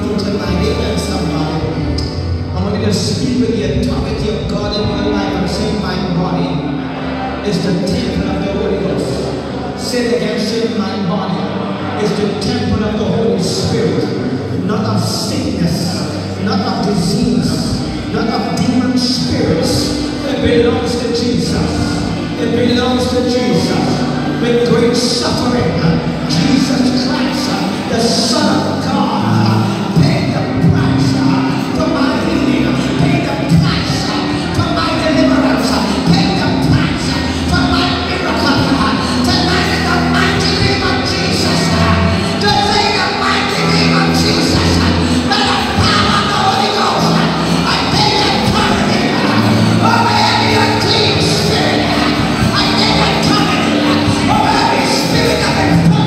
authority tonight. Amen, somebody. I want you to speak with the authority of God in your life and say, my body is the temple of the Holy Ghost. Say it again, say, my body is the temple of the Holy Spirit. Not of sickness, not of disease, not of demon spirits. It belongs to Jesus. It belongs to Jesus. With great suffering, Jesus Christ, the Son of God, paid the price for my healing, paid the price for my deliverance, paid the price for my miracle. Tonight in the mighty name of Jesus, tonight in the mighty name of Jesus, by the power of the Holy Ghost, I take authority over every unclean spirit. I take authority over every spirit of infirmity.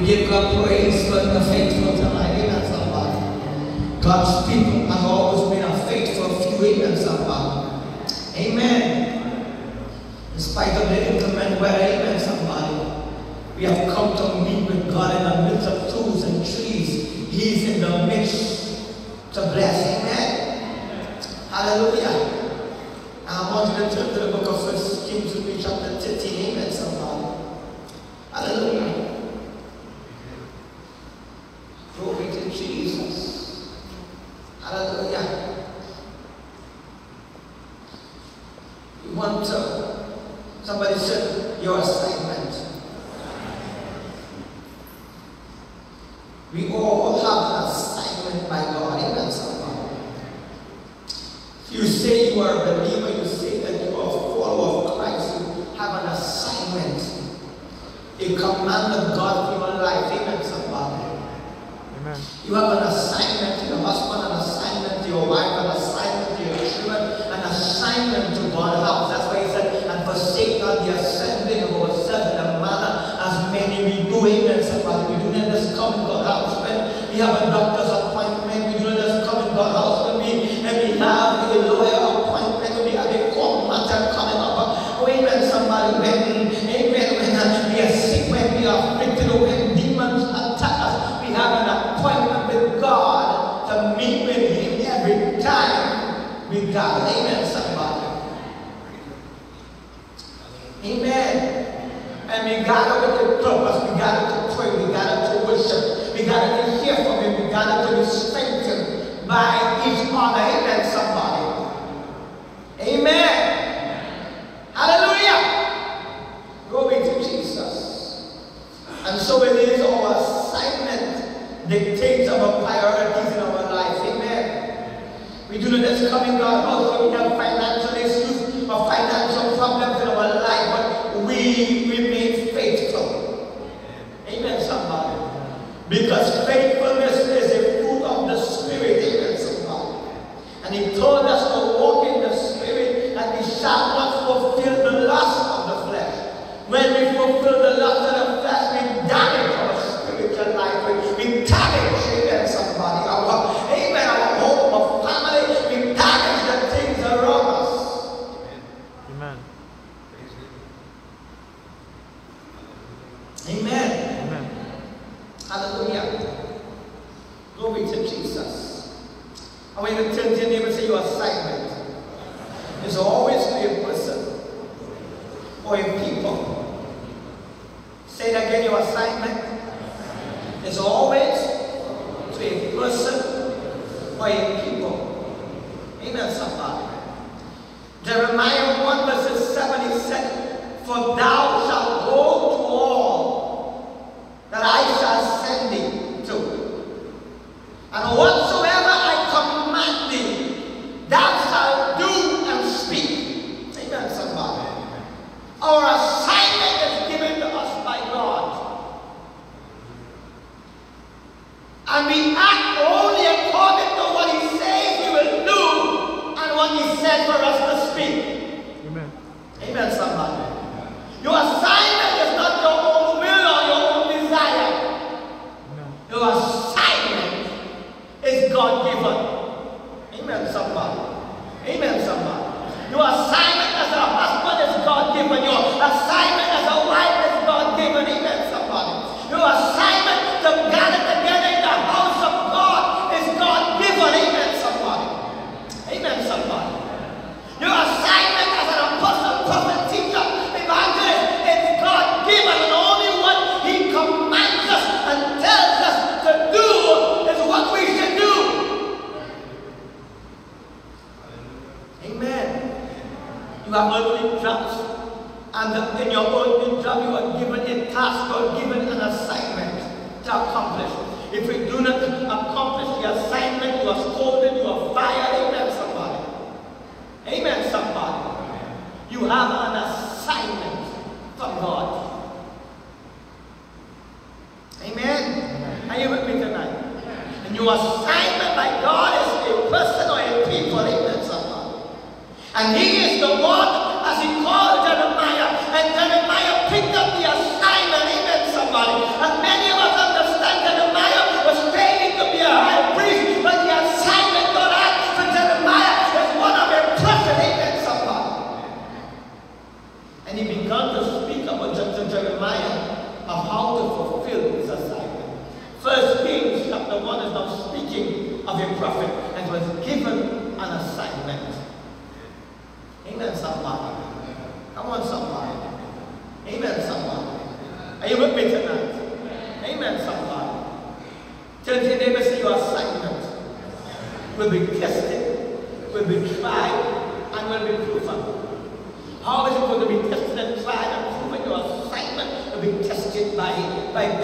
We give God praise for the faithful tonight. Amen, somebody. God's people have always been a faithful few. Amen, somebody. Amen. In spite of the inclement weather, amen, somebody. We have come to meet with God in the midst of tools and trees. He's in the midst to bless. Amen. Hallelujah. I want you to turn to the book of 1 Kings with me, chapter 13. Amen, somebody. Hallelujah. Glory to Jesus. Hallelujah. We want to, somebody said, your assignment. We all have an assignment by God. Amen, somebody. You say you are a believer, you say that you are a follower of Christ, you have an assignment, a command of God for your life. Amen, somebody. Amen. You have an assignment to your husband, an assignment to your wife, an assignment to your children, an assignment to God's house. That's why he said, and forsake not the assembling of ourselves in a manner as many we do. Amen, somebody. We do not just come in God's house when we have a doctor's appointment. We do not just come in God's house when we have a lawyer appointment, when we have a court matter coming up. Oh, amen, somebody. When we are sick, when we are afflicted, or when demons attack us, we have an appointment with God to meet with Him every time we gather. Amen, somebody. Amen. And we gather with a purpose. We gather to pray. We gather to worship. We gather to hear from Him. We gather to be strengthened by each other. Amen, somebody. Amen. Hallelujah. Glory to Jesus. And so it is our assignment dictates our priorities in our life. Amen. We do not just come in God's house when we have financial issues or financial problems in our life, but we remain faithful. Amen, somebody. Because faithfulness is a fruit of the Spirit. Amen, somebody. And He told us to walk in the Spirit, and we shall not fulfill the lust of the flesh. When we fulfill the lust of the flesh, we damage our spiritual life. We damage, amen, somebody. Our home, our family, we damage the things around us. Amen. Amen. Amen. Hallelujah. Glory to Jesus. I want you to turn to your neighbor and say your assignment is always to a person or a people. Say it again, your assignment is always to a person or a people. Amen, somebody. Jeremiah 1 verses 7, he said, for thou shalt go to all that I shall send thee to. And whatsoever I command thee, thou shalt do and speak. Amen, somebody. Our assignment is given to us by God. And we act only according to what He says we will do and what He said for us to speak. Amen. Amen, somebody. Your assignment is not your own will or your own desire. No. Your assignment is God-given. Amen, somebody. Amen, somebody. Your assignment as a husband is God-given. Your assignment as a wife is God-given. Amen, somebody. Your assignment to gather together in the house of God is God-given. Amen, somebody. Amen, somebody. Your assignment as an apostle, prophet, teacher, evangelist is God-given, and only what He commands us and tells us to do is what we should do. Amen. You have earthly jobs, and in your earthly job you are given a task or given an assignment to accomplish. If you do not accomplish the assignment, you are scolded, you are fired. Amen, somebody. Amen, somebody. You have an assignment from God. Amen. Are you with me tonight? And your assignment by God is a person or a people. Amen, somebody. And He is the one, as He called Jeremiah, and Jeremiah picked up the assignment. Amen, somebody. And many of us will be proven? How is it going to be tested and tried and proven? Your assignment will be tested by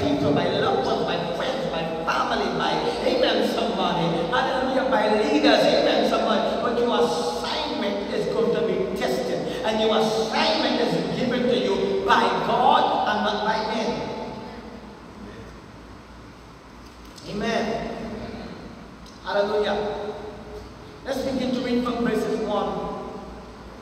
people, by loved ones, by friends, by family, by, amen, somebody, hallelujah, by leaders, amen, somebody. But your assignment is going to be tested. And your assignment is given to you by God and not by men. Amen. Hallelujah. Let's begin to read from verses 1.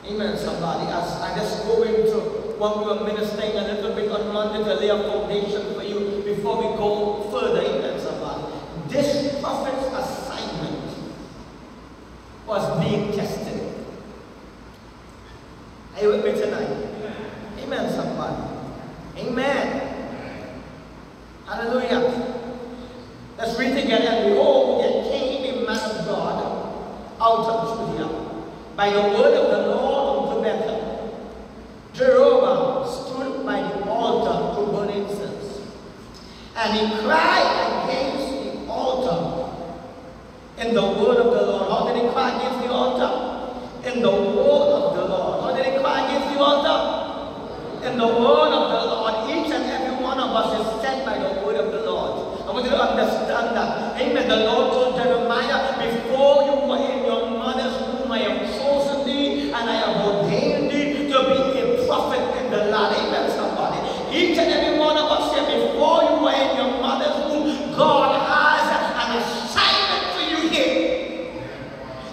Amen, somebody. As I just go into what we were ministering a little bit on Monday to lay a foundation for you before we go further. Amen, somebody. This prophet's assignment was being tested. Are you with me tonight? Amen, somebody. Amen. Hallelujah. Let's read together. And behold, there came a man of God out of Judea by the word of the Lord unto Bethel. Jeroboam stood by the altar to burn incense. And he cried against the altar in the word of the Lord. How did he cry against the altar? In the word of the Lord. How did he cry against the altar? In the word of the Lord. Each and every one of us is sent by the word of the Lord. I want you to understand that. Amen. The Lord told Jeremiah, before you were in your mother's womb, I have chosen thee and I have ordained thee to be a prophet in the land. Amen, somebody. Each and every one of us here, before you were in your mother's womb, God has an assignment for you here.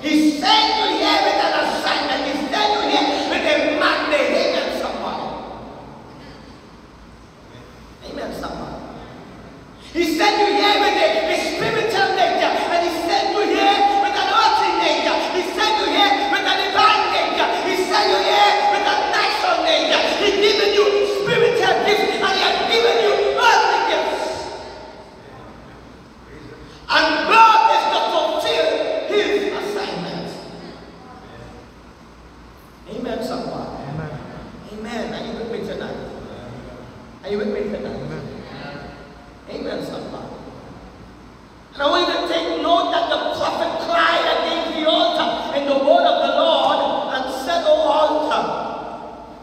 He sent you here with an assignment. He sent you here with a mandate. Amen, somebody. Amen, somebody. He sent you here with a spiritual nature, and he sent you here with an earthly nature. He sent you here with a divine nature. He sent you here with a natural nature. He's given you spiritual gifts, and he has given you earthly gifts. And God is to fulfill his assignment. Amen, somebody. Amen. Amen. Are you with me tonight? Are you with me tonight? Amen. Amen, somebody. And I want you to take note that the prophet cried against the altar in the word of the Lord and said, O altar,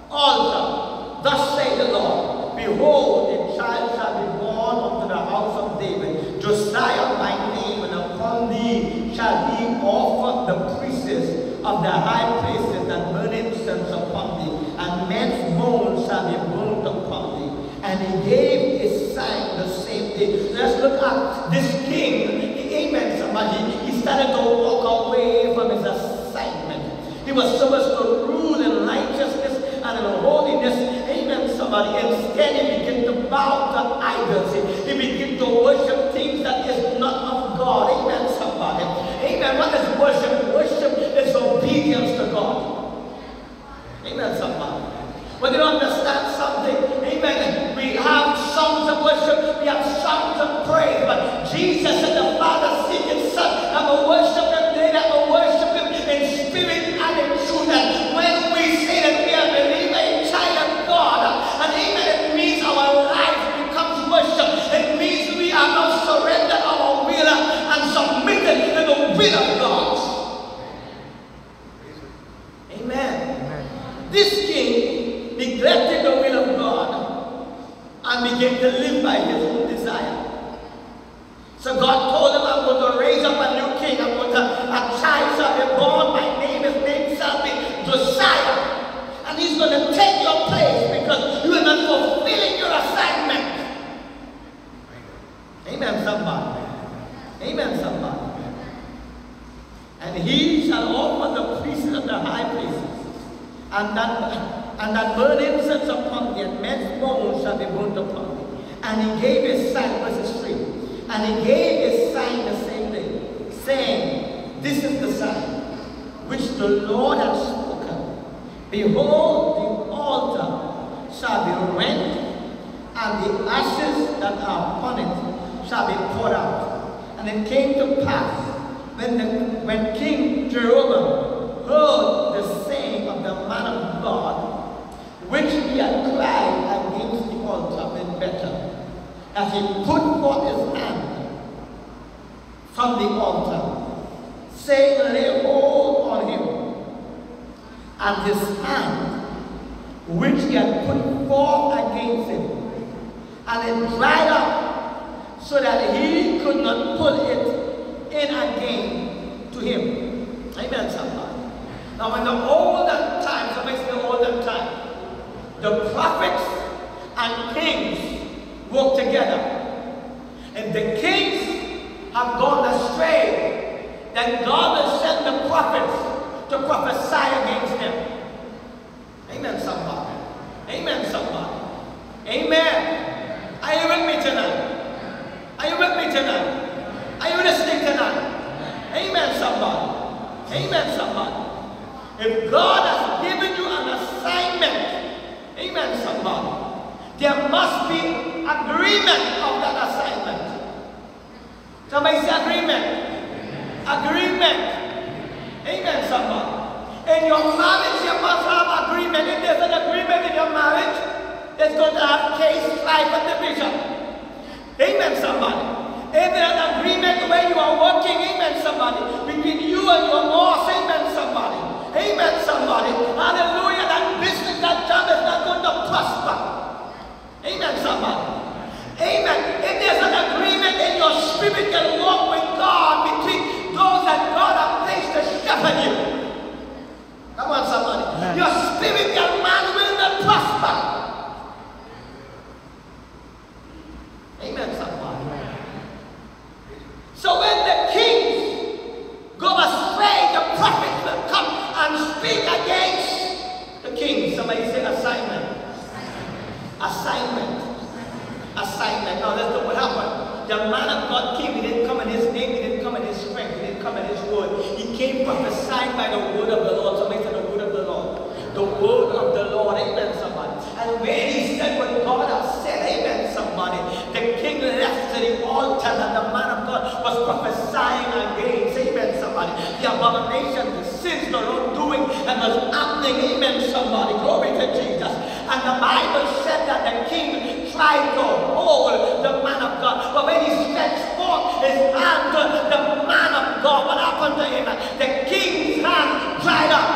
altar, thus saith the Lord, behold, a child shall be born unto the house of David, Josiah by name, and upon thee shall he offer the priests of the high places that burn incense upon thee, and men's bones shall be burned upon thee. And he gave a sign the same day. Let's look at this king. Amen, somebody. He started to walk away from his assignment. He was supposed to rule in righteousness and in holiness. Amen, somebody. Instead, he began to bow to idols. He began to worship things that is not of God. Amen, somebody. Amen. What is worship? Worship is obedience to God. Amen, somebody. When you understand something, amen, we have songs of worship, we have songs of praise, but Jesus and the Father seek his Son, and will worship him, they that will worship him in spirit and in truth. And when we say that we are a believer, a child of God, and amen, it means our life becomes worship. It means we are now surrendered our will and submitted to the will of God. Amen. This king neglected the will of God and began to live by his own desire. So God told him, I'm going to raise up a new king. A child shall be born. My name, his name shall be Josiah. And he's going to take your place because you are not fulfilling your assignment. Amen, somebody. Amen, somebody. And he shall offer the priests of the high places, and that burn incense upon thee, and men's bones shall be burnt upon thee. And he gave his sign, verse 3. And he gave his sign the same day, saying, this is the sign which the Lord hath spoken. Behold, the altar shall be rent, and the ashes that are upon it shall be poured out. And it came to pass, when King Jeroboam heard the saying of the man of God, which he had cried against the altar in Bethel, as he put forth his hand from the altar, saying, lay hold on him. and his hand, which he had put forth against him, and it dried up, so that he could not put it in again to him. Amen, somebody. Now in the olden times, what makes the olden time, the prophets and kings work together. If the kings have gone astray, then God will send the prophets to prophesy against them. Amen, somebody. Amen, somebody. Amen. Are you with me tonight? Are you with me tonight? Are you listening tonight? Amen, somebody. Amen, somebody. If God has given you an assignment, amen, somebody, there must be agreement of that assignment. Somebody say agreement. Agreement. Amen, somebody. In your marriage, you must have agreement. If there's an agreement in your marriage, it's going to have case, strife, and division. Amen, somebody. If there's an agreement where you are working, amen, somebody, between you and your boss, amen, somebody. Amen, somebody. Hallelujah. That business, that job is not going to prosper. Amen, somebody. Amen. If there's an agreement in your spirit, you walk with God between those that God has placed to shepherd you. Come on, somebody. Amen. Your spiritual man will not prosper. Amen, somebody. Amen. So when the kings go astray, the prophets will come and speak against the king. Somebody say assignment. Assignment. Assignment. Now let's look what happened. The man of God came. He didn't come in his name. He didn't come in his strength. He didn't come in his word. He came prophesying by the word of the Lord. Somebody say the word of the Lord. The word of the Lord. Amen, somebody. And when he said what God has said, amen, somebody, the king left the altar and the man of God was prophesying against, amen, somebody, the abomination, the sins, the wrongdoing, and was happening, amen, somebody. Glory to Jesus. And the Bible said that the king tried to hold the man of God, but when he stretched forth his hand to the man of God, what happened to him? The king's hand dried up.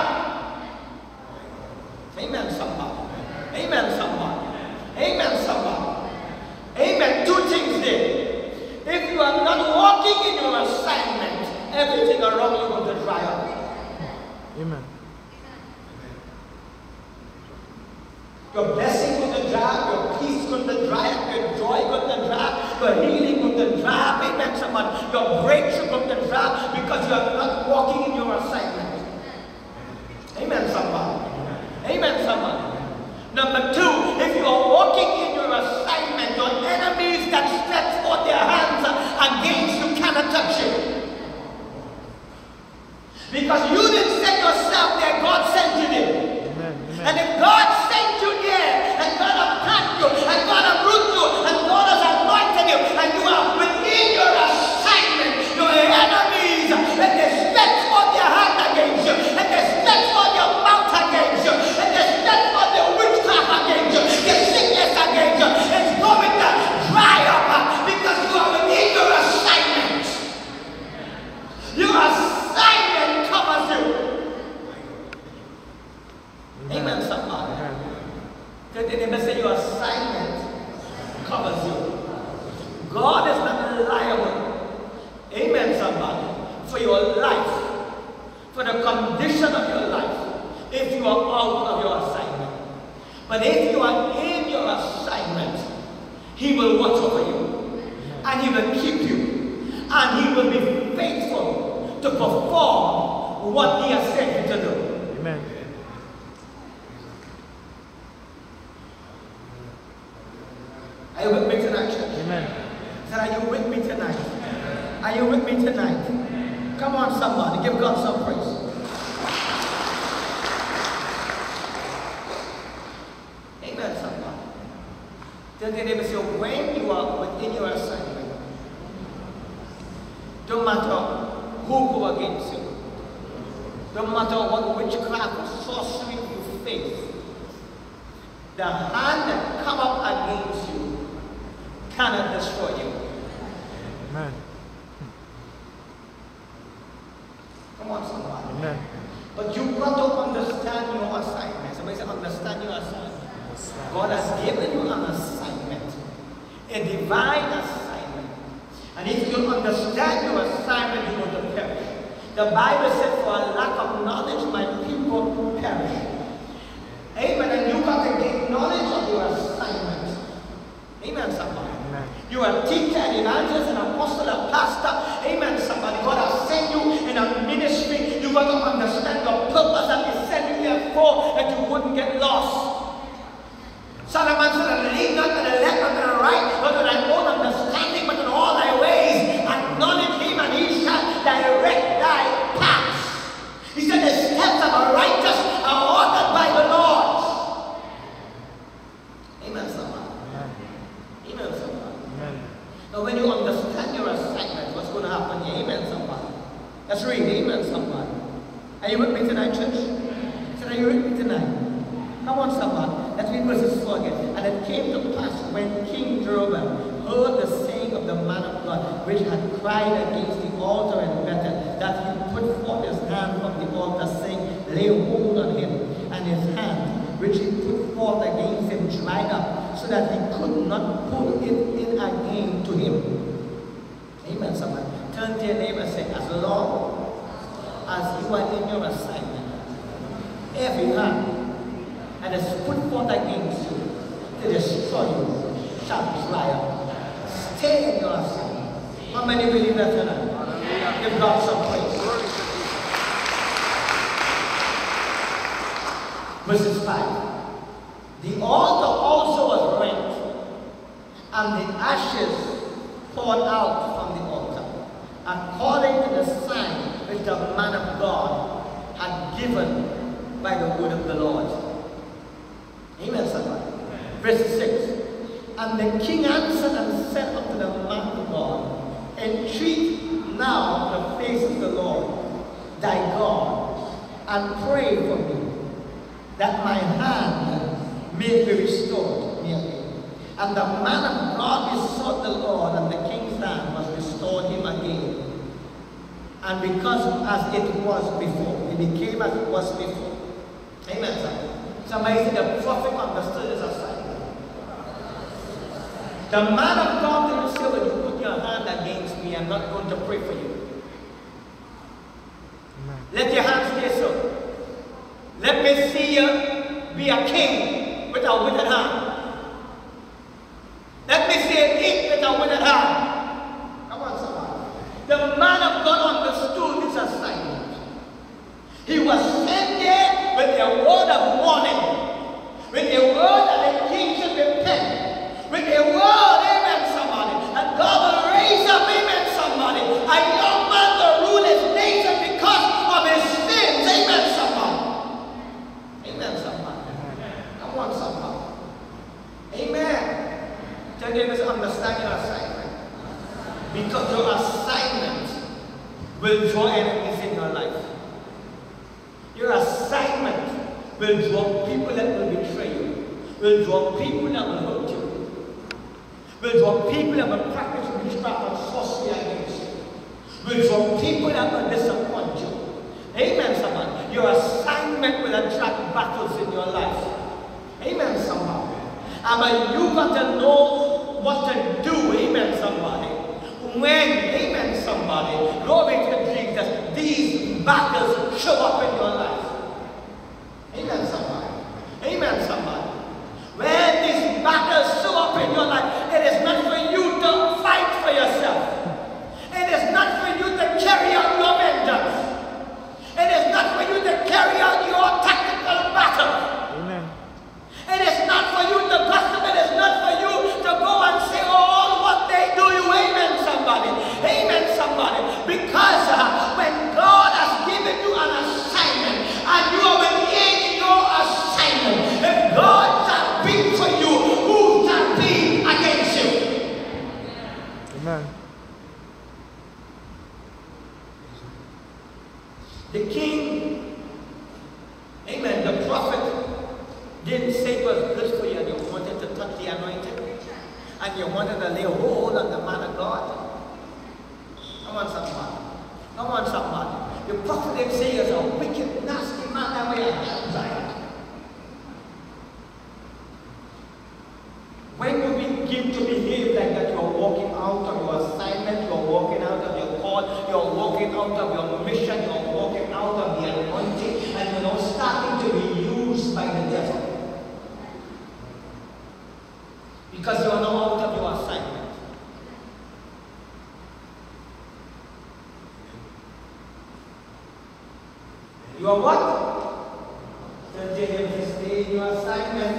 Amen, somebody. Amen, somebody. Amen, somebody. Amen. Two things there. If you are not walking in your assignment, everything around you will dry up. Amen. Your blessing will dry up, your peace will dry up, your joy will dry up, your healing will dry up. Amen, somebody. Your breakthrough will dry up because you are not walking in your assignment. Amen, somebody. Amen, somebody. Number two, if you are walking in your assignment, your enemies that stretch forth their hands against you cannot touch you. Because you didn't send yourself there, God sent you there. Amen. Amen. And if God sent you there, and God has planted you, and God has rooted you, and God has anointed you, and you are within your assignment, your enemies, and they stretch forth their hand against you, and they stretch forth their mouth against you, and they stretch forth their witchcraft against you, their sickness against you, it's going to dry up because you are within your assignment. Your assignment covers you. Amen, somebody. They must say your assignment covers you. God is not liable, amen, somebody, for your life, for the condition of your life, if you are out of your assignment. But if you are in your assignment, He will watch over you, and He will keep you, and He will be faithful to perform what He has sent you to do. Amen. Are you with me tonight, church? Amen. Said, are you with me tonight? Are you with me tonight? Come on, somebody, give God some praise. Amen, somebody. Tell the neighbor, say, when you are within your assignment, don't matter who go against you, don't matter what witchcraft or sorcery you face, the hand that come up against you cannot destroy you. Amen. Come on, somebody. Amen. But you've got to understand your assignment. Somebody say, understand your assignment. God has given you an assignment, a divine assignment. And if you understand your assignment, you will perish. The Bible said, for a lack of knowledge, my people perish. Amen. And you got to gain knowledge of your assignment. Amen, somebody. Amen. You are a teacher, an evangelist, an apostle, a pastor. Amen, somebody. God has sent you in a ministry. You got to understand the purpose that He sent you here for, that you wouldn't get lost. Solomon said, lean not to the left, not to the right, not to thy own understanding, but in all thy ways acknowledge Him, and He shall direct thy paths. He said, the steps of a righteous are ordered by the Lord. Amen, somebody. Amen, somebody. Amen. Now, when you understand your assignment, what's going to happen here? Amen, somebody. Let's read. Amen, somebody. Are you with me tonight, church? Are you with me tonight? Come on, somebody. Let's read verses 4 again. And it came to pass when King Jeroboam heard the saying of the man of God, which had cried against the altar in Bethel, that he put forth his hand from the altar, saying, lay hold on him. And his hand, which he put forth against him, dried up, so that he could not pull it in again to him. Amen, somebody. Turn to your neighbor and say, as long as you are in your assignment, every hand and is put forth against you to destroy you shall dry up. Stay in your assignment. How many believe that tonight? Give God some praise. Verses 5. The altar also was rent, and the ashes poured out from the altar, according to the sign which the man of God had given by the word of the Lord. Amen, somebody. Verse 6. And the king answered and said unto the man of God, entreat now the face of the Lord thy God, and pray for me, that my hand may be restored near me. And the man of God besought the Lord, and the king's hand was restored him again. And because as it was before, it became as it was before. Amen, somebody. Somebody said the prophet understood his assignment. The man of God didn't say, when you put your hand against me, I'm not going to pray for you. Amen. Let your hands stay so. Let me see you be a king with a withered hand. Let me see you eat with a withered hand. Come on, somebody. The man of God understood his assignment. He was sent there with a word of warning, with a word that the king should repent, with a word, amen, somebody, and God will raise up, amen, somebody, a young man to rule his nation because of his sins, amen, somebody. Amen, somebody. Come on, somebody. Amen. Tell them to understand your assignment, because your assignment will draw enemies in your life. Your assignment will draw people that will betray you, will draw people that will hurt you, will draw people that will practice witchcraft and sorcery against you, will draw people that will disappoint you. Amen, somebody. Your assignment will attract battles in your life. Amen, somebody. But you got to know what to do. Amen, somebody. When, amen, somebody, glory to Jesus, these battles show up in your life. Amen, somebody. Amen, somebody. When these battles show up in your life, it is not for you to fight for yourself. It is not for you to carry out your vengeance. It is not for you to carry out your tactical battle. Amen. It is not for you to gossip. It is not for you to go and say, oh, what they do you. Amen, somebody. Amen, somebody. Because when God has given you an assignment and you are within your assignment, if God shall be for you, who shall be against you? Amen. The king, amen, the prophet didn't say it was good for you and you wanted to touch the anointing and you wanted to lay hold on the man of God. Come on, somebody. Come on, somebody. The prophet didn't say you're a wicked, nasty man that way your hands are. in your assignment.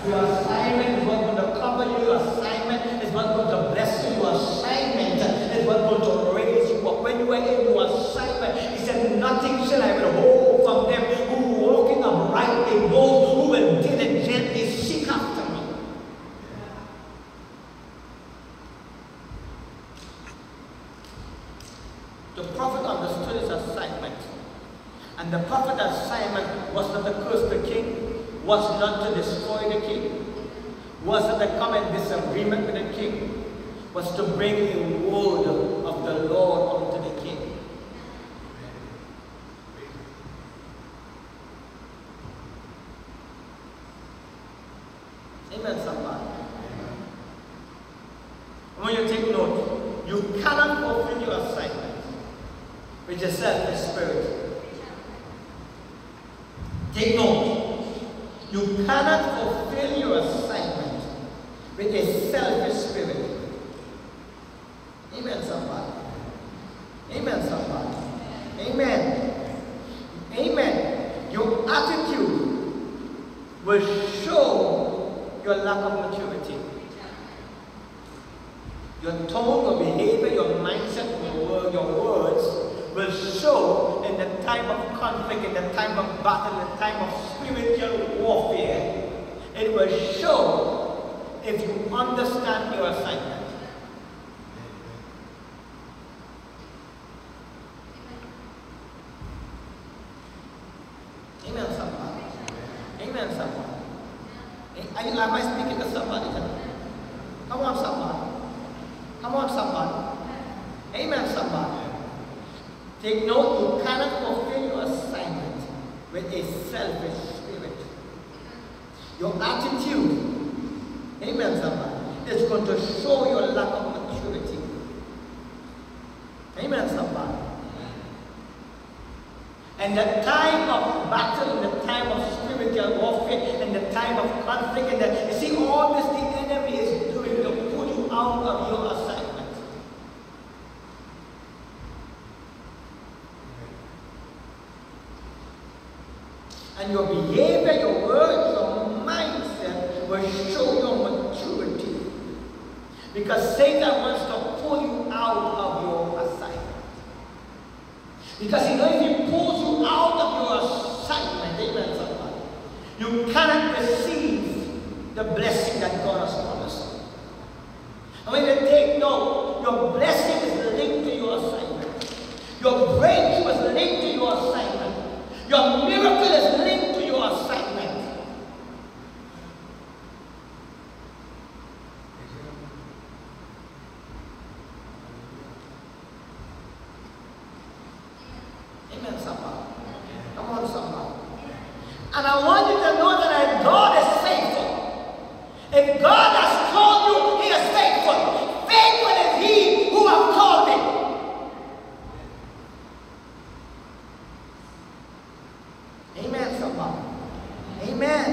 Your assignment is what's going to cover you. Your assignment is what's going to bless you. Your assignment is what's going to raise you up. When you are in your assignment, he said, nothing shall I withhold from them who walking uprightly, those who will diligently seek after me. The prophet understood his assignment. And the prophet's assignment was not to curse the king, was not to destroy the king, was not to come in disagreement with the king, was to bring a word of the Lord unto the king. Amen, somebody. When you take note, you cannot fulfill your assignment with a selfish spirit. Take note, you cannot fulfill your assignment with a selfish spirit. Amen, somebody. Amen, somebody. Amen. Amen. Your attitude will show your lack of maturity. Your tone, your behavior, your mindset, your words will show in the time of conflict, in the time of battle, in the time of spiritual warfare. It will show if you understand your assignment. Amen, somebody. Amen, somebody. Am I speaking to somebody tonight? Come on, somebody. Come on, somebody. Amen, somebody. Take note, you cannot fulfill your assignment with a selfish spirit. Your attitude, amen, somebody, is going to show your lack of maturity. Amen, somebody. And the time of battle, the time of spiritual warfare, and the time of conflict, and you see all this the enemy is doing to pull you out of your assignment. And your behavior, your words, your mindset will show your maturity. Because Satan wants to pull you out of your assignment. Because he knows if he pulls you out of your assignment, amen, somebody, you cannot receive the blessing that God has promised you. And when you take note, your blessing is linked to your assignment. Your breakthrough is linked to your assignment. Your miracle is linked to your assignment. Amen, somebody. Come on, somebody. And I want you to know that God is faithful. If God has called you, he is faithful. Faithful is he who has called him. Amen, somebody. Amen.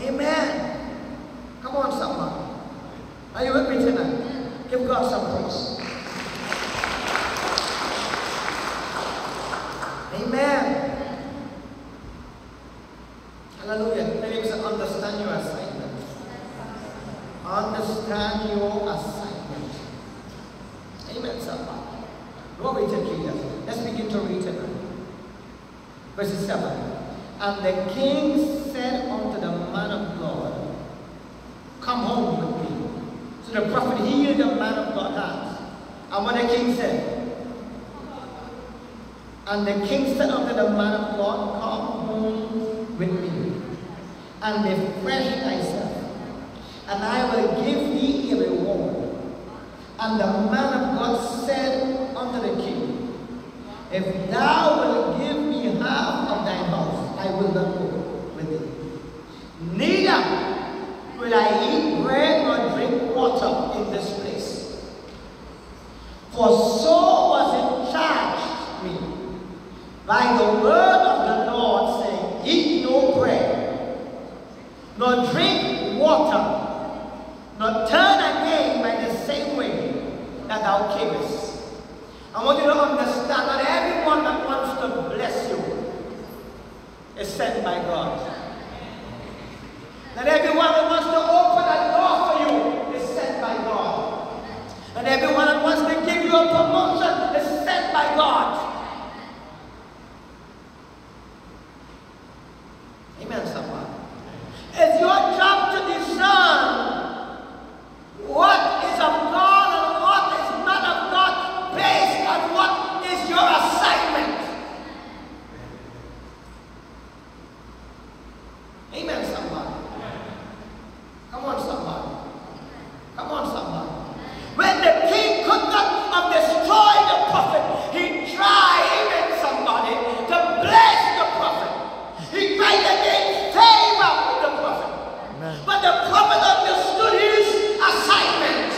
Amen. Come on, somebody. Are you with me tonight? Give God some praise. Amen. Hallelujah. Let me understand your assignment. Understand your assignment. Amen, somebody. Glory to Jesus. Let's begin to read tonight. Verse 7. And the king said unto the man of God, come home with me. So the prophet healed the man of God's hands. And what the king said? And the king said unto the man of God, come home with me, and refresh thyself, and I will give thee a reward. And the man of God said unto the king, if thou wilt give me half of thy house, I will not go with thee. Neither will I eat bread nor drink water in this place. For so was it charged me by the word of the Lord, saying, eat no bread, nor drink water, nor turn again by the same way that thou camest. I want you to understand that everyone that wants to bless you is sent by God. That everyone that wants to open a door for you is sent by God. And everyone that wants to give you a promotion is sent by God. Amen, someone. It's your job to discern what is of God and what is not of God based on what is your assignment. Amen, someone. Come on, someone. Come on, someone. When the king could not have destroyed the prophet, he tried, amen, somebody, to bless the prophet. He tried to gain favor with the prophet. Amen. But the prophet understood his assignment.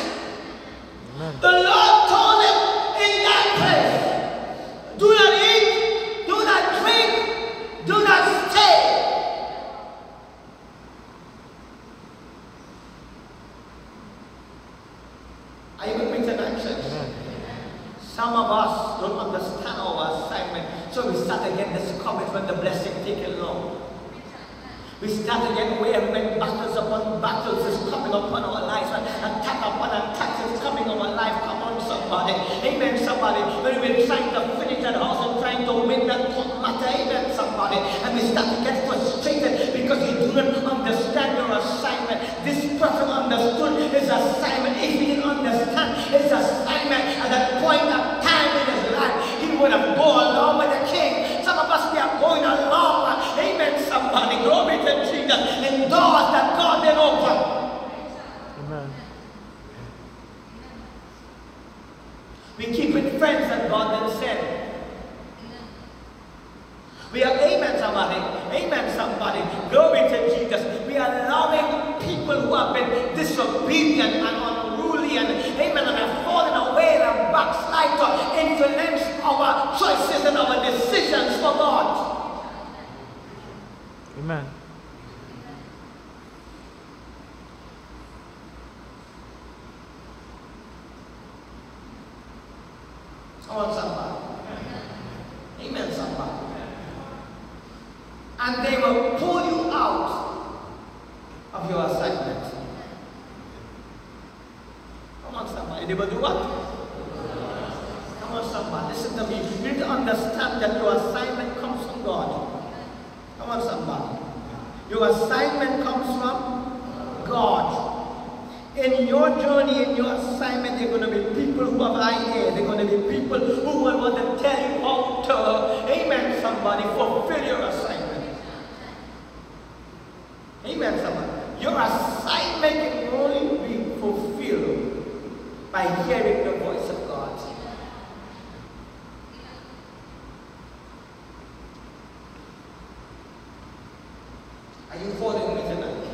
Amen. The Lord told him in that place, do not eat, do not drink, do not stay. Are you with me tonight, church? Some of us don't understand our assignment, so we start to get discouraged when the blessing takes long. We start to get weary when battles upon battles is coming upon our lives, and attack upon attack is coming on our life. Come on, somebody. Amen, somebody. When we're trying to finish that house and trying to win that matter, amen, somebody. And we start to get frustrated because we do not understand your assignment. This prophet understood his assignment. If he didn't understand his assignment at that point of time in his life, he would have gone along with the king. Some of us, we are going along. Amen, somebody. Glory to Jesus. In doors that God did open. Amen. We keep with friends that God didn't send. We are, amen, somebody. Amen, somebody. Glory to Jesus. We are allowing people who have been disobedient and unruly and, amen, and have fallen away and backslide to influence our choices and our decisions for God. Amen. Come on, somebody. Amen, somebody. And they will pull you out of your assignment. Come on, somebody. They will do what? Come on, somebody. Listen to me. You need to understand that your assignment comes from God. Come on, somebody. Your assignment comes from God. In your journey, in your assignment, there are going to be people who have ideas. There are going to be people who will want to tell you how to, amen, somebody, fulfill your assignment. Amen, somebody. Your assignment can only be fulfilled by hearing the voice of God. Are you following me tonight?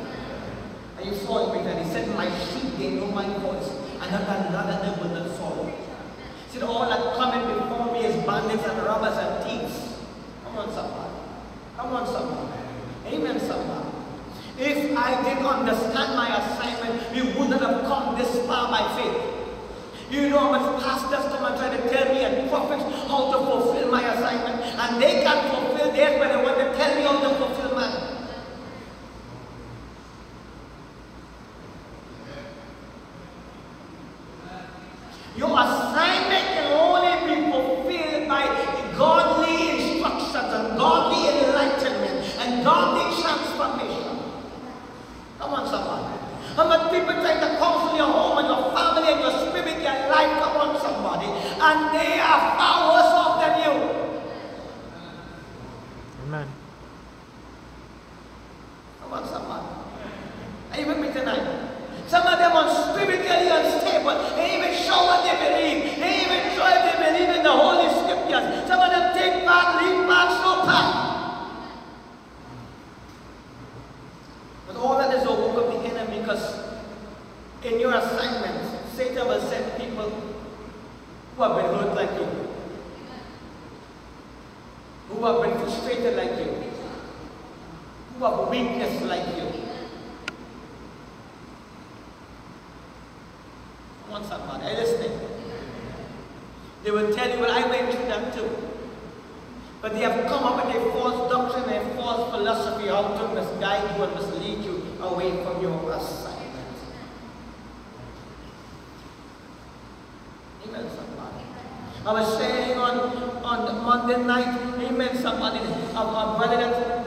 Are you following me tonight? He said, my sheep, they know my voice, and another they will not follow. He said, all that coming before me is bandits and robbers and thieves. Come on, somebody. Come on, somebody. Amen, somebody. If I didn't understand my assignment, we wouldn't have come this far by faith. You know how much pastors come and try to tell me and prophets how to fulfill my assignment, and they can't fulfill theirs, but they want to tell me how to fulfill mine. Your assignment can only be fulfilled by godly instructions and godly enlightenment and godly transformation. Come on, somebody. How much people try to counsel your home and your family and your spirit, your life? Come on, somebody. And they are far worse off than you. Amen. Come on, somebody. Are you with me tonight? Some of them are spiritually unstable. They even show what they believe. They even show if they believe in the Holy Scriptures. Some of them take part, leave part, no part. But all that is a work of the enemy, because in your assignment, Satan will send people who have been hurt like you, who have been frustrated like you, who have weakness like you. Come on, somebody. Are you listening? They will tell you, well, I went through that too. But they have come up with a false doctrine, a false philosophy, how to misguide you and mislead you away from your assignment. Amen, somebody. I was saying on Monday night, amen, somebody, our brother that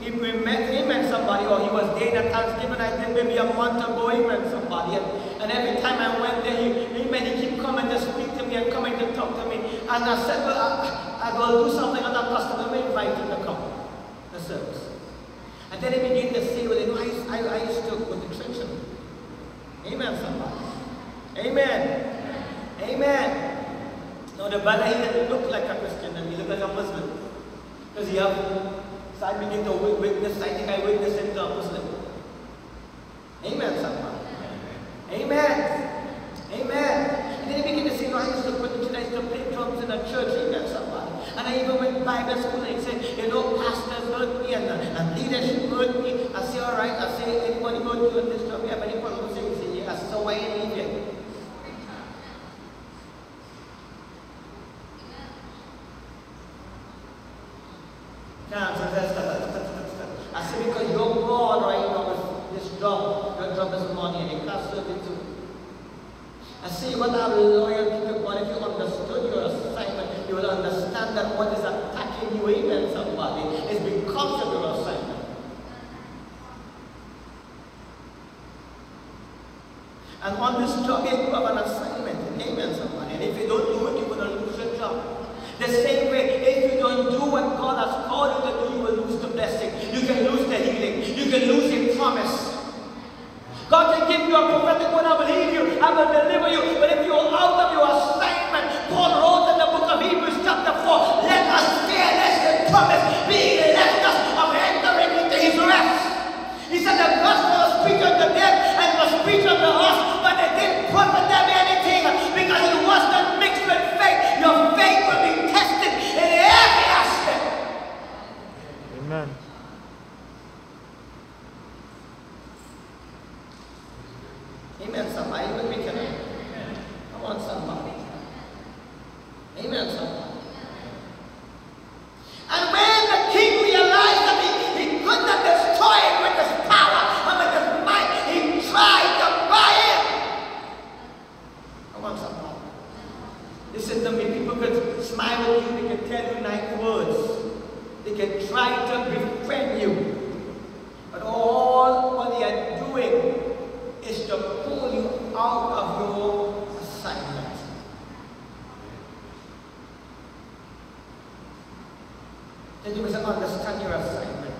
if we met, amen, somebody, or he was there at Thanksgiving, I think maybe a month ago, amen, somebody, and every time I went there, he keep coming to speak to me and coming to talk to me, and I said, well, I will do something, and I'm customer invite him to come, the service. And then he began to say, well, you know, I used to go to church. Amen, somebody. Amen. Amen. Now the brother, he didn't look like a Christian, and he looked like a Muslim. Because he have, so I begin to witness, I think I witnessed him to a Muslim. Amen, somebody. Amen. Amen. And then he began to say, no, I used to play drums in a church. Amen, somebody. And I even went to Bible school and he said, you know, pastors hurt me and leadership hurt me. I say, all right. I say, anybody go to this job? You have any problems? He say, yes. So why you leave it? I said, because your God right now is this job. Your job is money and you can't serve it too. I say, what are loyal to God? If you understood your assignment, you will understand that what is attacking you, amen, somebody, is because of your assignment. And on this job, you have an assignment, amen, somebody. And if you don't do it, you're going to lose your job. The same way, if you don't do what God has called you to do, you will lose the blessing. You can lose the healing. You can lose a promise. God can give you a prophetic word, I will heal you, I will deliver you. But if you're out of your assignment, Paul wrote in the book of Hebrews chapter 4, let us fear lest the promise be left us of entering into his rest. He said the gospel was preached unto them and was preached unto us, but it didn't profit them anything because it was not mixed with faith. Your faith will be tested in every aspect. Amen. Amen, somebody. Even we can. Come on, somebody. Amen, somebody. And when the king realized that he could not destroy it with his power and with his might, he tried to buy it. Come on, somebody. Listen to me. People could smile at you. They can tell you nice words. They can try to befriend you. But all what they are doing is to pull you out of your assignment. Then you must understand your assignment.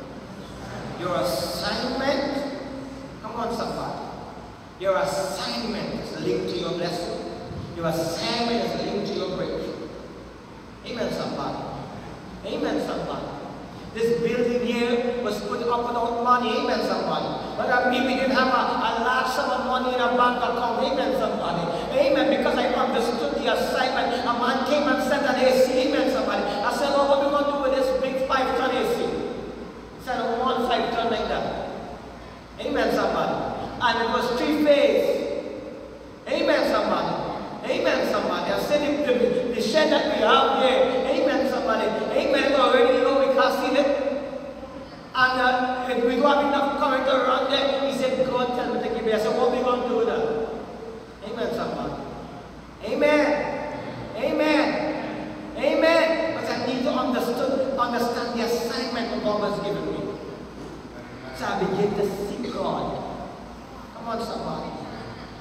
Your assignment, come on somebody. Your assignment is linked to your blessing. Your assignment is linked to your breakthrough. Amen, somebody. Amen, somebody. This building here was put up without money, amen, somebody. But we didn't have a large sum of money in a bank account, amen, somebody. Amen, because I understood the assignment. A man came and sent an AC, amen, somebody. I said, Lord, what are we going to do with this big 5-ton AC? He said, 1 5-ton like that. Amen, somebody. And it was 3-phase. Amen, somebody. Amen, somebody. I said, the shed that we have here, amen, somebody. Amen, already low. See it? And if we don't have enough current around there, he said, God, tell me to give me. I said, what are we going to do with that? Amen, somebody. Amen. Amen. Amen. But I need to understand the assignment that God has given me. So I begin to seek God. Come on, somebody.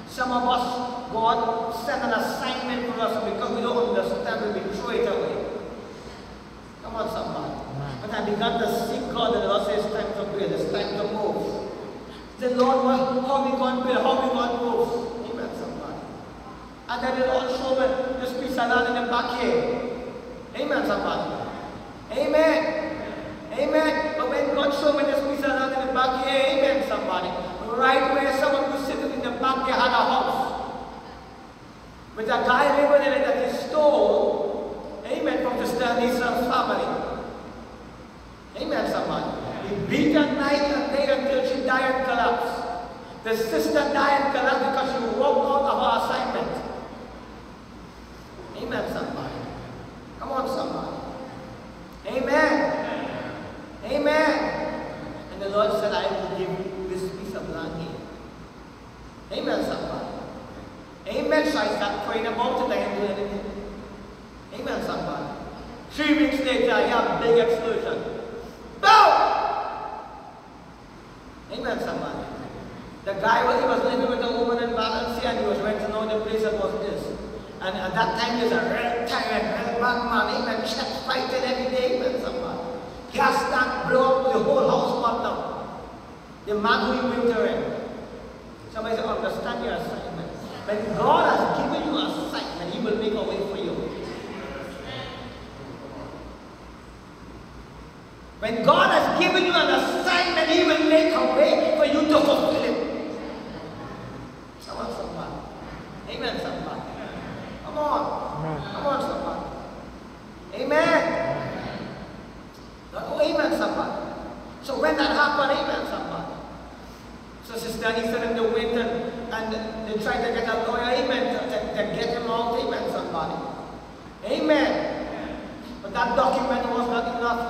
Some of us, God sent an assignment for us because we don't understand, we throw it away. Come on, somebody. But I began to seek God, and the Lord says, it's time to build, it's time to move. The Lord, how we going to build, how we going to move? Amen, somebody. And then the Lord showed me this piece of land in the back here. Amen, somebody. Amen. Amen. But when God showed me this piece of land in the back here, amen, somebody. Right where someone was sitting in the back, they had a house. With a guy living in it that he stole, amen, from the Stanislav's family. Amen, somebody. He beat her night and day until she died and collapsed. The sister died and collapsed because she walked out of her assignment. Amen, somebody. Come on, somebody. Amen. Amen. And the Lord said, I will give you this piece place that was this. And at that time, there's a real tyrant, real bad man, amen, chest fighting every day, amen, somebody. Gas tank blow up, the whole house burnt down. The man who you winter in. Somebody said, understand your assignment. When God has given you an assignment, He will make a way for you. When God has given you an assignment, He will make a way for you to fulfill it. Someone, somebody. Amen, somebody. Come on. Amen. Come on, somebody. Amen. Oh, amen, somebody. So when that happened, amen, somebody. So Sister Anissa and the went and they tried to get a lawyer, amen, to get him out, amen, somebody. Amen. But that document was not enough.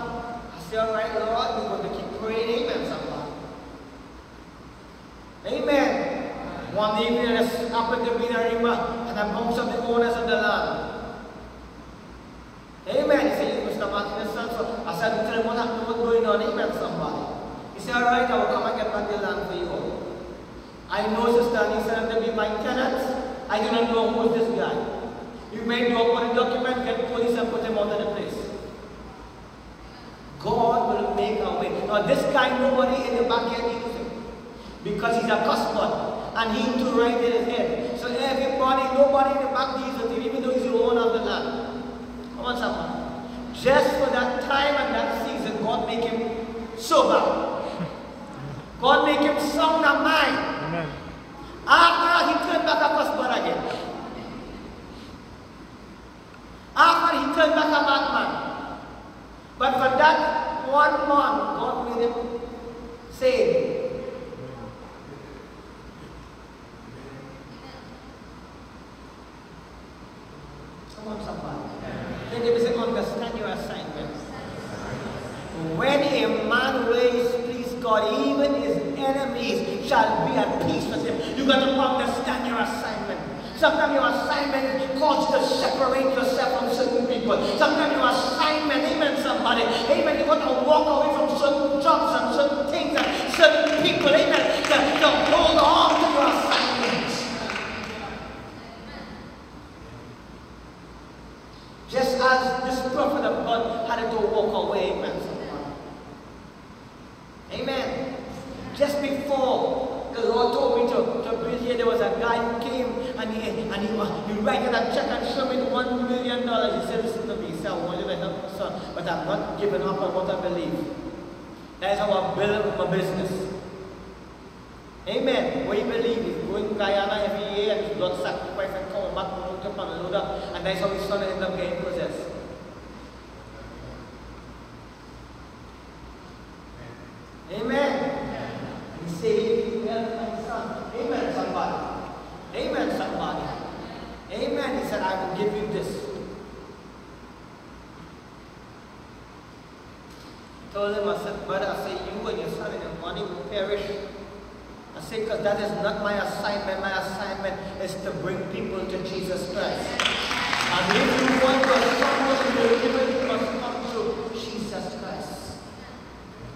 I said, all right, Lord, we're going to keep praying, amen, somebody. Amen. One evening, I just happened to be in a river and I bumped some of the owners of the land. Amen. He said, Mr. Martinez, son. So I said, tell him what happened, what's going on, amen, somebody. He said, all right, I will come and get back the land for you. I know Sister Anissa to be my tenants. I do not know who is this guy. You may drop on a document, get police and put him out of the place. God will make a way. Now this guy, nobody in the backyard needs him. Because he's a customer. And he too right in his head. So everybody, nobody in the back needs him, even though he's the owner of the land. Come on, someone. Just for that time and that season, God make him sober. God make him sound of mind. Amen. After he turned back a customer again. After he turned back a bad man. But for that 1 month, God made him saved. Somebody. Then they say, understand your assignment. When a man ways please God, even his enemies shall be at peace with him. You got to understand your assignment. Sometimes your assignment causes you to separate yourself from certain people. Sometimes your assignment, amen, somebody, amen, you got to walk away from certain jobs and certain things and certain people, amen, to hold on to your assignment. Just as this prophet of God had to walk away, amen, somebody. Amen. Just before the Lord told me to build here, there was a guy who came and he writed a check and showed me $1 million. He said, listen to me, sir, I want you to help my son, but I'm not giving up on what I believe. That is how I build my business. Amen. What you believe is going to Guyana every year and his blood sacrifice and come back to Panaloda, and that's how his son ended up getting possessed. Amen. He said, you help my son. Amen, somebody. Amen, somebody. Amen. He said, I will give you this. I told him, I said, brother, I say, you and your son and your money will perish. I say, because that is not my assignment. My assignment is to bring people to Jesus Christ. And if you want your son to be delivered, you must come to Jesus Christ.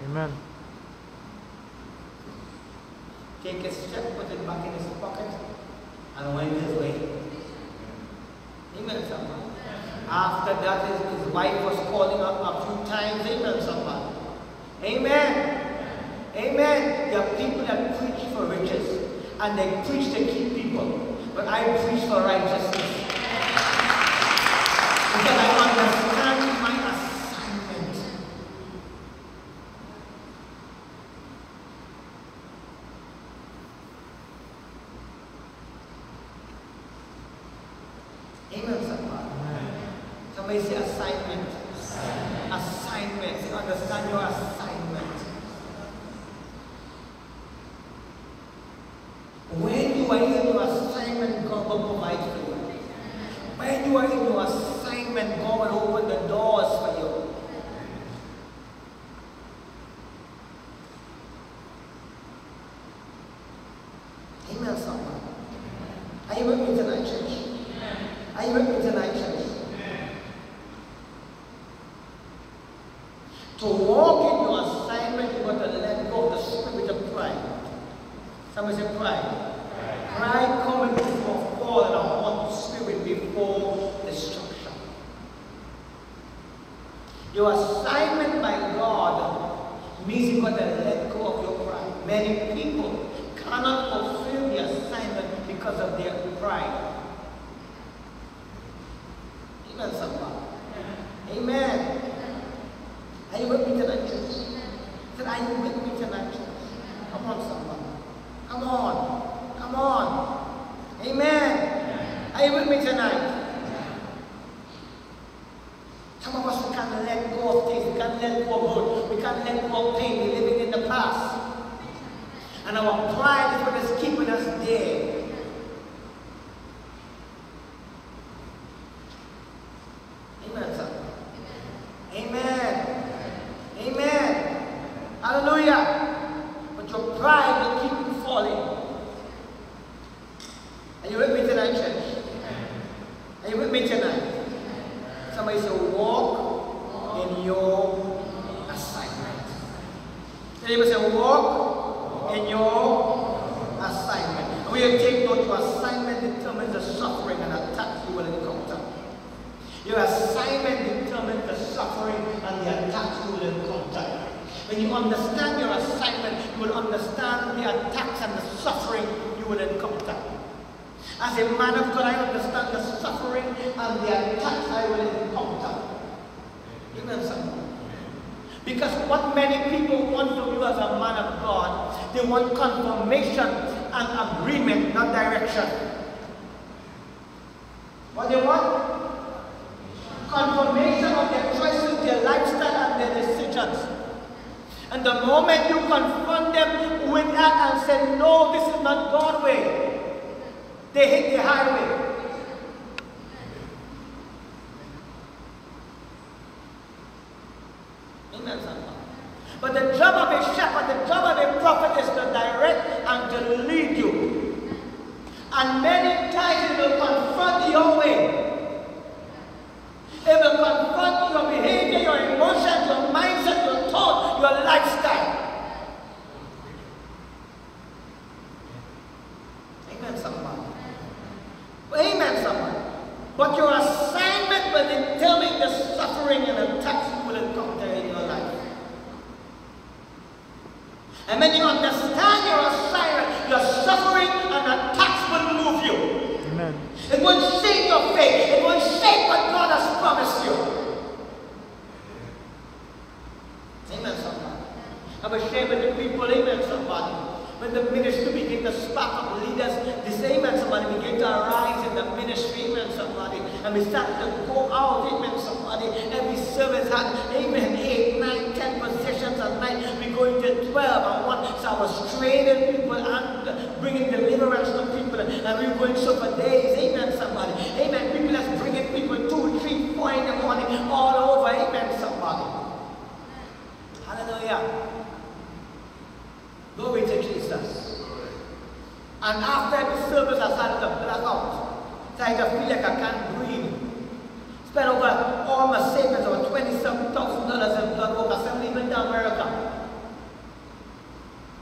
Amen. Take his check, put it back in his pocket, and went his way. Amen, somebody. After that, his wife was calling up a few times. Amen, somebody. Amen. Amen. There are people that preach for riches, and they preach to keep people. But I preach for righteousness. Because I understand my assignment. Amen, somebody. Somebody say assignment. Assignment. Say, understand your assignment. When you are in your assignment, God will provide for you. When you are in your assignment, God will open the doors for you. Amen, someone. Are you with me tonight, church? Are you with me tonight, church? To walk in your assignment, you've got to let go of the spirit of pride. Somebody say pride. Pride comes before fall and a means you've got to let go of your pride. Many people cannot fulfill the assignment because of their pride. Amen, somebody. Amen. Are you with me tonight, church? Said, are you with me tonight, church? Come on, somebody. Come on. Come on. Amen. Are you with me tonight? Some of us, we can't let go of things. We can't let go of good. We can't let go of pain. We're living in the past. And our pride is what is keeping us there. Amen, sir. Amen. Amen. Hallelujah. But your pride will keep you falling. Are you with me tonight, church? Are you with me tonight? Somebody say, walk in your assignment. Anybody say, walk in your assignment. We have taken note, your assignment determines the suffering and attacks you will encounter. Your assignment determines the suffering and the attacks you will encounter. When you understand your assignment, you will understand the attacks and the suffering you will encounter. As a man of God, I understand the suffering and the attacks I will encounter. Amen, somebody. Because what many people want from you as a man of God, they want confirmation and agreement, not direction. What they want? Confirmation of their choices, their lifestyle, and their decisions. And the moment you confront them with that and say, no, this is not God's way, they hit the highway. Amen, somebody. But the job of a shepherd, the job of a prophet is to direct and to lead you. And many times it will confront your way. It will confront your behavior, your emotions, your mindset, your thought, your lifestyle. Amen, somebody. Amen, somebody. But your assignment will determine the suffering and attacks you will encounter in your life. And when you understand your assignment, your suffering and attacks will move you. Amen. It will shake your faith. It will shake what God has promised you. Amen, somebody. I was sharing with the people, amen, somebody. When the ministry began to spark up leaders, this amen, somebody began to arise in the ministry, amen, somebody. And we started to go out, amen, somebody. Every service had, amen, 8, 9, 10 positions a night. We go into 12 and 1. So I was training people and bringing deliverance to people. And we were going so for days, amen, somebody. Amen, people that's bringing people 2, 3, 4 in the morning all over, amen, somebody. Hallelujah. Glory to Jesus. And after the service, I started to black out. So I just feel like I can't breathe. Spent over all my savings, over $27,000 in blood work. I sent even to America.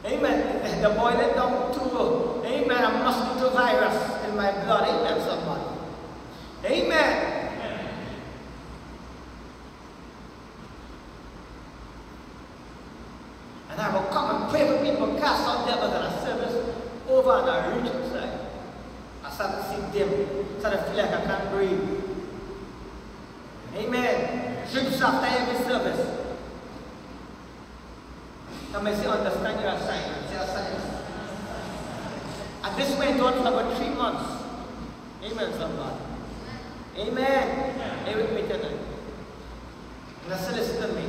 Amen. The boy let down to, amen, a mosquito virus in my blood. Amen, somebody. Amen. And I will come and pray for people, cast out devils, and I service over on the region side. I start to see dim, start to feel like I can't breathe. Amen. Drips after every service. Come and say, understand your assignment. Say assignment. And this went on for about 3 months. Amen, somebody. Amen. Stay with me tonight. Now say, listen to me.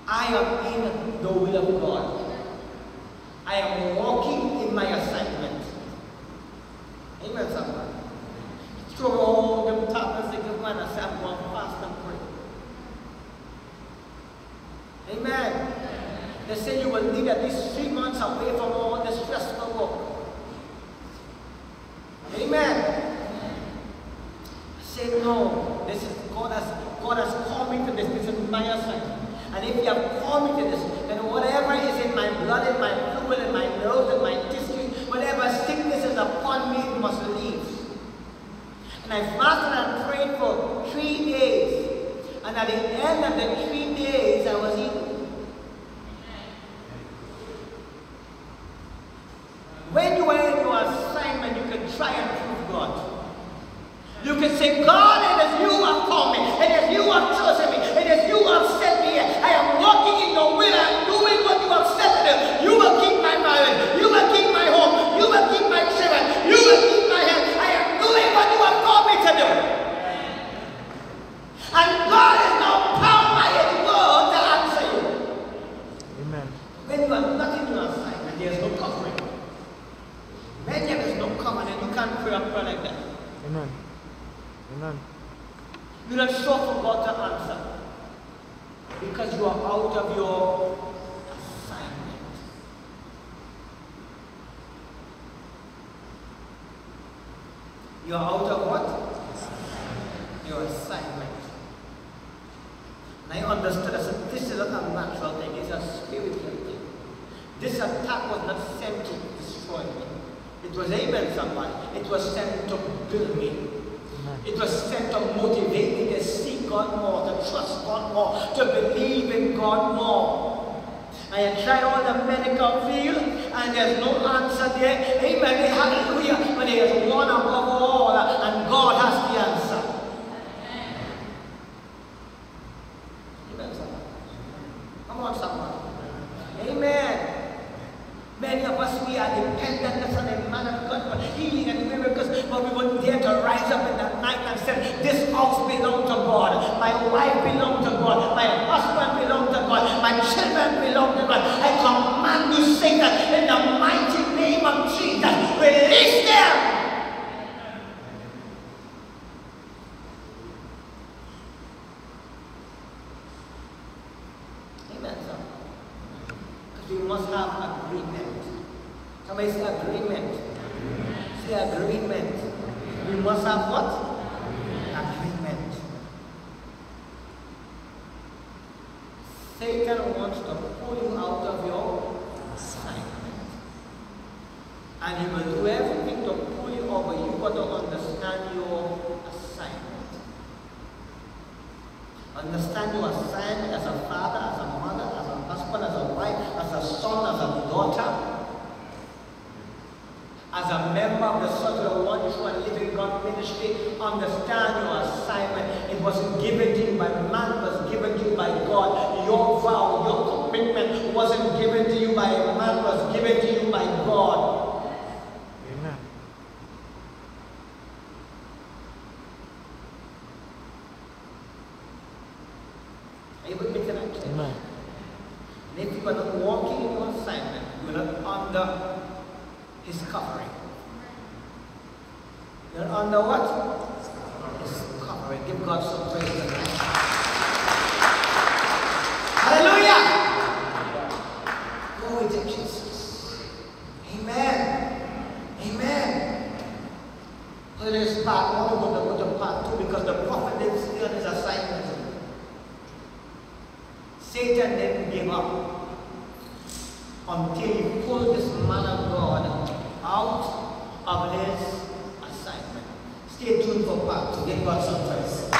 I am in the will of God. I am walking in my assignment. Amen, somebody. Throw all them tablets and give man and say, I'm going to fast and pray. Amen. They say you will need at least 3 months away from all the stressful work. Amen. I say, no, this is God has called me to this. This is my assignment. And if you have called me to this, then whatever is in my blood, in my fluid, in my nerves, in my tissues, whatever sickness is upon me, it must leave. And I fasted and prayed for 3 days. And at the end of the 3 days, I was healed. Amen. When you are not in your assignment, there is no covering. When there is no covenant, you can't pray a prayer like that. Amen. Amen. You don't show for God to answer because you are out of your assignment. You are out of what? Your assignment. And I understood that this is not a natural thing, it's a spiritual thing. This attack was not sent to destroy me. It was, amen, somebody. It was sent to build me. Amen. It was sent to motivate me to seek God more, to trust God more, to believe in God more. I tried all the medical field and there's no answer there. Amen. Hallelujah. But there is one above all and God has the answer. Amen, somebody. Come on, somebody. Amen. Many of us, we are dependent on a man of God for healing and miracles, but we wouldn't dare to rise up in the night and say, this house belongs to God, my wife belongs to God, my husband belongs to God, my children belong to God. I command you, Satan, in the mighty name of Jesus, release them. Amen, sir. Because we must have agreement. Somebody say agreement. Say agreement. We must have what? Agreement. Satan wants to pull you out of your assignment. And he will do everything to pull you over. You've got to understand your assignment. Understand your assignment as a father, as a mother, as a husband, as a wife, as a son, as a daughter. As a member of the Sons of the One True and Living God Ministry, understand your assignment. It wasn't given to you by man, it was given to you by God. Your vow, your commitment wasn't given to you by a man, it was given to you by God. Amen. Are you with me tonight? Amen. And if you are not walking in your assignment, you are not under His covering. You're under what? His covering. Give God some praise tonight. Hallelujah! Glory to Jesus. Amen. Amen. So there's part 1, we're going to go to part 2 because the prophet didn't stay on his assignment. Satan didn't give up until he pulled this man of God out of his assignment. Stay tuned for part 2. Give God some praise.